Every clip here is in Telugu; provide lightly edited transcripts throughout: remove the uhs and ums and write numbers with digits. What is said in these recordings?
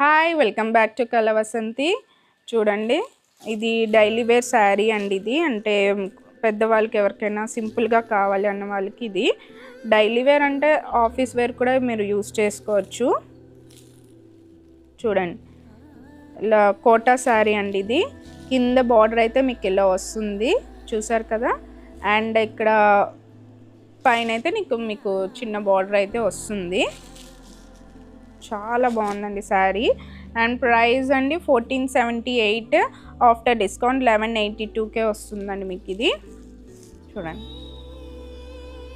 Hi welcome back to Kalavasanthi. చూడండి, ఇది డైలీ వేర్ శారీ అండి. ఇది అంటే పెద్దవాళ్ళకి ఎవరికైనా సింపుల్గా కావాలి అన్న వాళ్ళకి ఇది డైలీ వేర్, అంటే ఆఫీస్ వేర్ కూడా మీరు యూస్ చేసుకోవచ్చు. చూడండి, ఇలా కోటా శారీ అండి. ఇది కింద బార్డర్ అయితే మీకు ఇలా వస్తుంది, చూసారు కదా. అండ్ ఇక్కడ పైన అయితే మీకు చిన్న బార్డర్ అయితే వస్తుంది. చాలా బాగుందండి శారీ. అండ్ ప్రైస్ అండి 1478, ఆఫ్టర్ డిస్కౌంట్ 1182కే వస్తుందండి మీకు ఇది. చూడండి,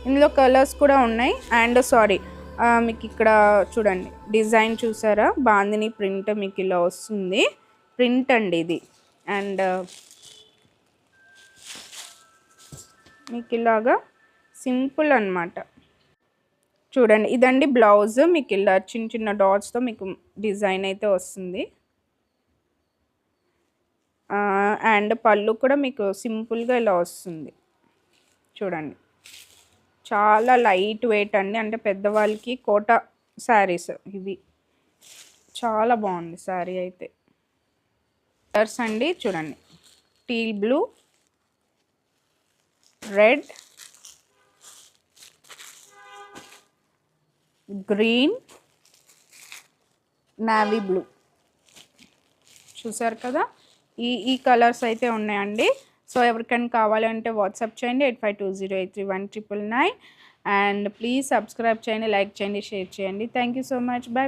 ఇందులో కలర్స్ కూడా ఉన్నాయి. అండ్ మీకు ఇక్కడ చూడండి, డిజైన్ చూసారా, బాందిని ప్రింట్ మీకు ఇలా వస్తుంది. ప్రింట్ అండి ఇది. అండ్ మీకు ఇలాగా సింపుల్ అన్నమాట. చూడండి, ఇదండి బ్లౌజ్. మీకు ఇలా చిన్న చిన్న డాట్స్తో మీకు డిజైన్ అయితే వస్తుంది. అండ్ పళ్ళు కూడా మీకు సింపుల్గా ఇలా వస్తుంది. చూడండి, చాలా లైట్ వెయిట్ అండి, అంటే పెద్దవాళ్ళకి కోటా శారీస్ ఇవి. చాలా బాగుంది శారీ అయితే. కలర్స్ అండి చూడండి, teal blue, red, green, navy blue. చూసారు కదా, ఈ కలర్స్ అయితే ఉన్నాయండి. సో ఎవరికైనా కావాలంటే వాట్సాప్ చేయండి 8520831999. అండ్ ప్లీజ్ సబ్స్క్రైబ్ చేయండి, లైక్ చేయండి, షేర్ చేయండి. Thank you so much. Bye.